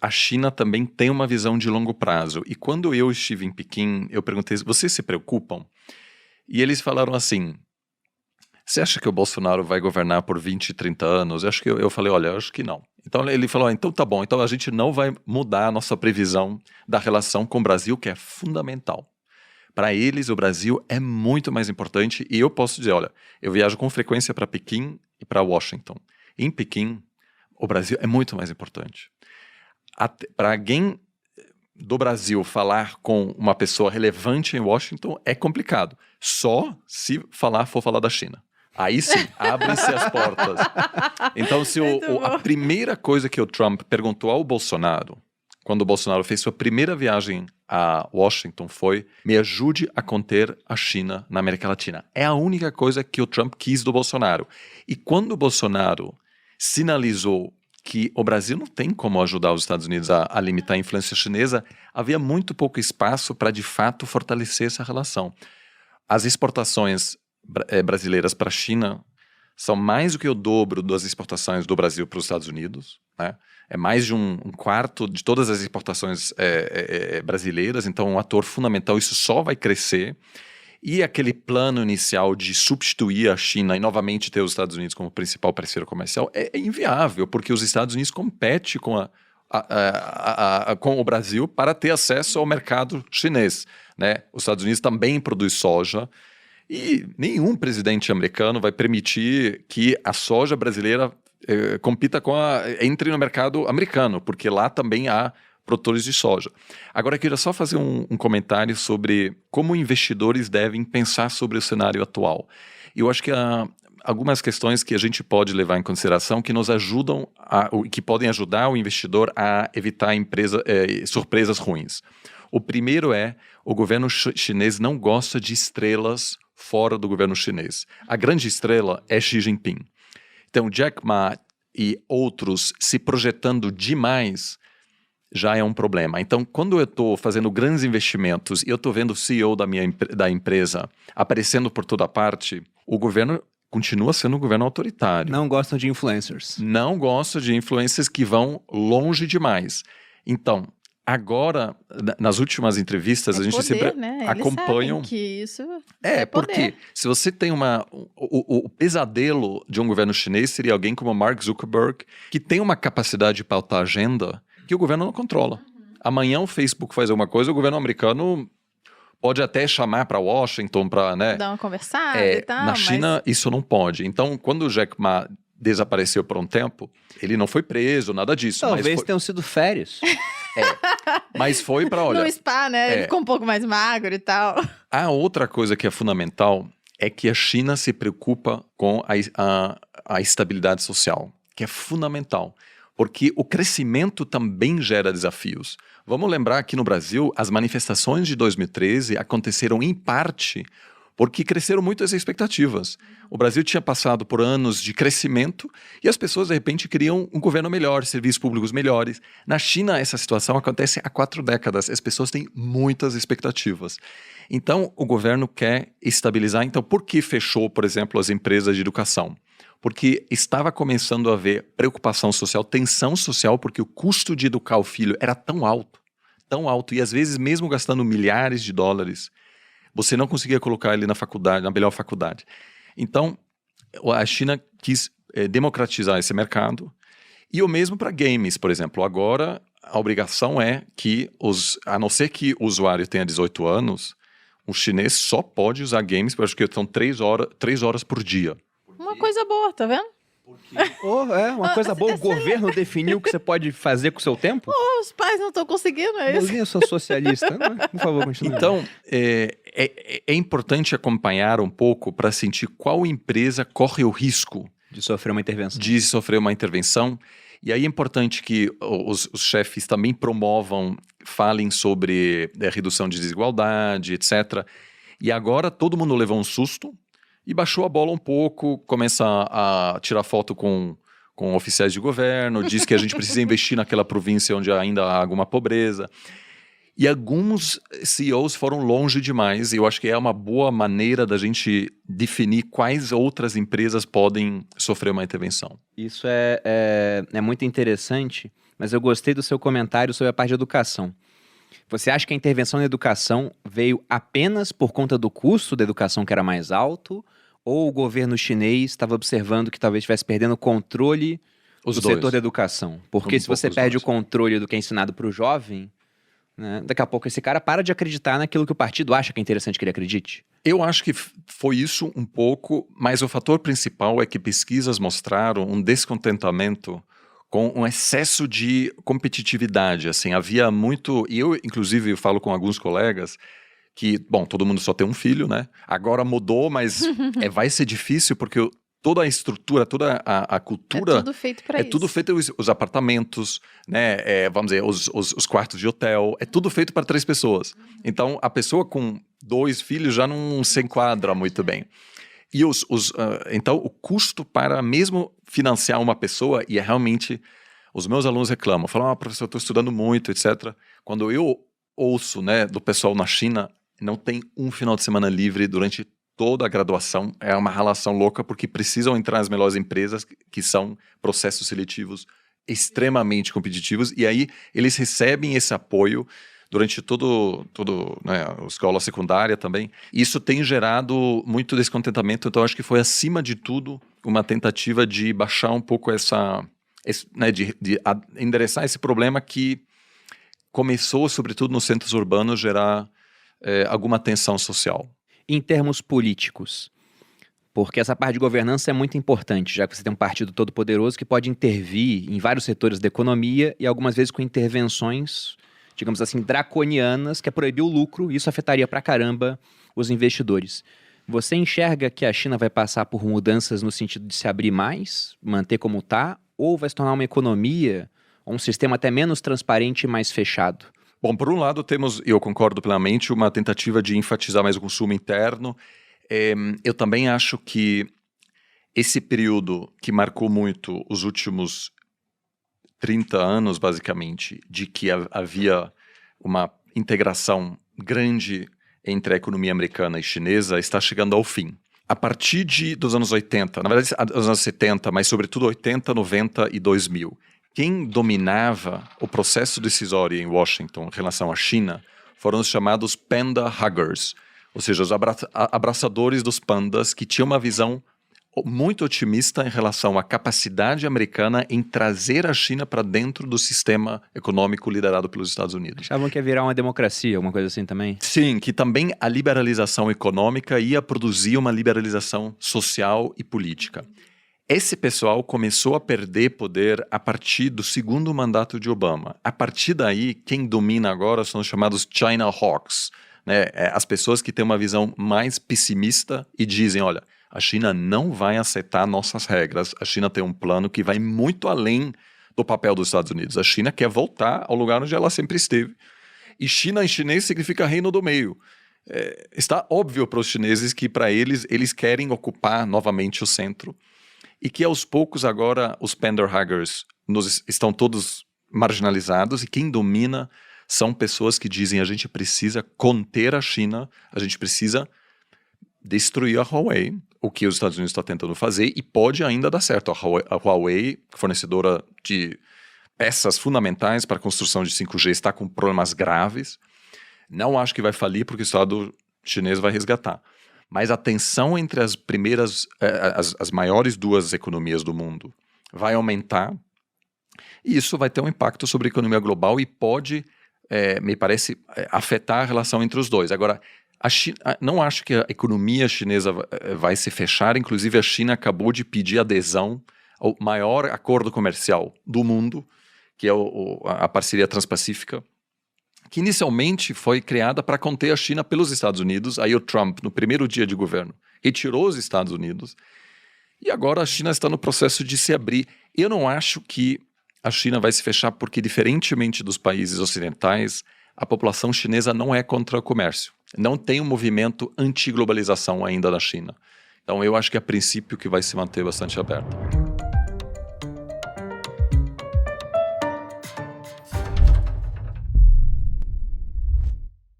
a China também tem uma visão de longo prazo. E quando eu estive em Pequim, eu perguntei, vocês se preocupam? E eles falaram assim, você acha que o Bolsonaro vai governar por 20, 30 anos? Eu falei, olha, eu acho que não. Então ele falou, então tá bom, então a gente não vai mudar a nossa previsão da relação com o Brasil, que é fundamental. Para eles, o Brasil é muito mais importante e eu posso dizer, olha, eu viajo com frequência para Pequim e para Washington. Em Pequim, o Brasil é muito mais importante. Para alguém do Brasil falar com uma pessoa relevante em Washington é complicado. Só se for falar da China. Aí sim, abrem-se as portas. Então, se a primeira coisa que o Trump perguntou ao Bolsonaro, quando o Bolsonaro fez sua primeira viagem a Washington, foi: me ajude a conter a China na América Latina. É a única coisa que o Trump quis do Bolsonaro. E quando o Bolsonaro sinalizou que o Brasil não tem como ajudar os Estados Unidos a limitar a influência chinesa, havia muito pouco espaço para, de fato, fortalecer essa relação. As exportações brasileiras para a China são mais do que o dobro das exportações do Brasil para os Estados Unidos, né? É mais de um quarto de todas as exportações brasileiras, então um ator fundamental, isso só vai crescer. E aquele plano inicial de substituir a China e novamente ter os Estados Unidos como principal parceiro comercial é inviável, porque os Estados Unidos competem com o Brasil para ter acesso ao mercado chinês, né? Os Estados Unidos também produz soja e nenhum presidente americano vai permitir que a soja brasileira entre no mercado americano, porque lá também há produtores de soja. Agora, eu queria só fazer um comentário sobre como investidores devem pensar sobre o cenário atual. Eu acho que há algumas questões que a gente pode levar em consideração que nos ajudam, que podem ajudar o investidor a evitar surpresas ruins. O primeiro o governo chinês não gosta de estrelas fora do governo chinês. A grande estrela é Xi Jinping. Então, Jack Ma e outros se projetando demais já é um problema. Então, quando eu estou fazendo grandes investimentos e eu estou vendo o CEO da empresa aparecendo por toda parte, o governo continua sendo um governo autoritário. Não gostam de influencers. Não gosta de influencers que vão longe demais. Então, agora, nas últimas entrevistas, a gente poder, sempre né? acompanha... Eles sabem que isso é poder. Porque se você tem o pesadelo de um governo chinês seria alguém como Mark Zuckerberg, que tem uma capacidade de pautar agenda que o governo não controla. Amanhã o Facebook faz alguma coisa, o governo americano pode até chamar para Washington para, né, dar uma conversada e tal. Na China, isso não pode. Então, quando o Jack Ma desapareceu por um tempo, ele não foi preso, nada disso. Talvez tenham sido férias. Mas foi para, olha... No spa, né? Ele ficou um pouco mais magro e tal. A outra coisa que é fundamental é que a China se preocupa com a estabilidade social, que é fundamental. Porque o crescimento também gera desafios. Vamos lembrar que no Brasil, as manifestações de 2013 aconteceram em parte porque cresceram muito as expectativas. O Brasil tinha passado por anos de crescimento e as pessoas, de repente, queriam um governo melhor, serviços públicos melhores. Na China, essa situação acontece há 4 décadas. As pessoas têm muitas expectativas. Então, o governo quer estabilizar. Então, por que fechou, por exemplo, as empresas de educação? Porque estava começando a haver preocupação social, tensão social, porque o custo de educar o filho era tão alto, e às vezes mesmo gastando milhares de dólares, você não conseguia colocar ele na faculdade, na melhor faculdade. Então, a China quis democratizar esse mercado, e o mesmo para games, por exemplo. Agora, a obrigação é que, a não ser que o usuário tenha 18 anos, o chinês só pode usar games, porque acho que são 3 horas por dia. Uma coisa boa, tá vendo? Uma coisa boa. O governo definiu o que você pode fazer com o seu tempo? Os pais não estão conseguindo, é isso? Eu sou socialista. Por favor, continue. Então, é importante acompanhar um pouco para sentir qual empresa corre o risco de sofrer uma intervenção. E aí é importante que os chefes também falem sobre redução de desigualdade, etc. E agora todo mundo levou um susto e baixou a bola um pouco, começa a tirar foto com oficiais de governo, diz que a gente precisa investir naquela província onde ainda há alguma pobreza. E alguns CEOs foram longe demais, e eu acho que é uma boa maneira da gente definir quais outras empresas podem sofrer uma intervenção. Isso é muito interessante, mas eu gostei do seu comentário sobre a parte de educação. Você acha que a intervenção na educação veio apenas por conta do custo da educação que era mais alto? Ou o governo chinês estava observando que talvez estivesse perdendo o controle do setor da educação? Porque se você perde o controle do que é ensinado para o jovem, né, daqui a pouco esse cara para de acreditar naquilo que o partido acha que é interessante que ele acredite. Eu acho que foi isso um pouco, mas o fator principal é que pesquisas mostraram um descontentamento com um excesso de competitividade, assim, havia muito, e eu inclusive falo com alguns colegas que, bom, todo mundo só tem um filho, né, agora mudou, mas vai ser difícil porque toda a estrutura, toda a cultura... É tudo feito para isso. É tudo feito, os apartamentos, né, vamos dizer, os quartos de hotel, é tudo feito para 3 pessoas. Então, a pessoa com 2 filhos já não se enquadra muito bem. E então, o custo para mesmo financiar uma pessoa, e é realmente, os meus alunos reclamam, falam, professor, eu estou estudando muito, etc. Quando eu ouço, né, do pessoal na China, não tem um final de semana livre durante toda a graduação, é uma relação louca, porque precisam entrar as melhores empresas, que são processos seletivos extremamente competitivos, e aí eles recebem esse apoio durante né, a escola secundária também. Isso tem gerado muito descontentamento, então acho que foi, acima de tudo, uma tentativa de baixar um pouco né, de endereçar esse problema que começou, sobretudo nos centros urbanos, gerar alguma tensão social. Em termos políticos, porque essa parte de governança é muito importante, já que você tem um partido todo poderoso que pode intervir em vários setores da economia e algumas vezes com intervenções, digamos assim, draconianas, que é proibir o lucro, e isso afetaria pra caramba os investidores. Você enxerga que a China vai passar por mudanças no sentido de se abrir mais, manter como está, ou vai se tornar uma economia, ou um sistema até menos transparente e mais fechado? Bom, por um lado temos, eu concordo plenamente, uma tentativa de enfatizar mais o consumo interno. Eu também acho que esse período que marcou muito os últimos 30 anos, basicamente, de que havia uma integração grande entre a economia americana e chinesa, está chegando ao fim. A partir dos anos 80, na verdade, dos anos 70, mas sobretudo 80, 90 e 2000, quem dominava o processo decisório em Washington em relação à China foram os chamados panda huggers, ou seja, os abraçadores dos pandas, que tinham uma visão muito otimista em relação à capacidade americana em trazer a China para dentro do sistema econômico liderado pelos Estados Unidos. Achavam que ia virar uma democracia, alguma coisa assim também? Sim, que também a liberalização econômica ia produzir uma liberalização social e política. Esse pessoal começou a perder poder a partir do segundo mandato de Obama. A partir daí, quem domina agora são os chamados China Hawks, né? As pessoas que têm uma visão mais pessimista e dizem, olha, a China não vai aceitar nossas regras, a China tem um plano que vai muito além do papel dos Estados Unidos. A China quer voltar ao lugar onde ela sempre esteve. E China em chinês significa reino do meio. Está óbvio para os chineses que, para eles querem ocupar novamente o centro. E que aos poucos agora os panderhuggers estão todos marginalizados, e quem domina são pessoas que dizem, a gente precisa conter a China, a gente precisa destruir a Huawei, o que os Estados Unidos estão tentando fazer, e pode ainda dar certo. A Huawei, fornecedora de peças fundamentais para a construção de 5G, está com problemas graves. Não acho que vai falir porque o Estado chinês vai resgatar. Mas a tensão entre as maiores 2 economias do mundo vai aumentar, e isso vai ter um impacto sobre a economia global e pode, me parece, afetar a relação entre os dois. Agora, não acho que a economia chinesa vai se fechar, inclusive a China acabou de pedir adesão ao maior acordo comercial do mundo, que é a parceria transpacífica, que inicialmente foi criada para conter a China pelos Estados Unidos. Aí o Trump, no primeiro dia de governo, retirou os Estados Unidos. E agora a China está no processo de se abrir. Eu não acho que a China vai se fechar porque, diferentemente dos países ocidentais, a população chinesa não é contra o comércio. Não tem um movimento anti-globalização ainda na China. Então eu acho que a princípio que vai se manter bastante aberta.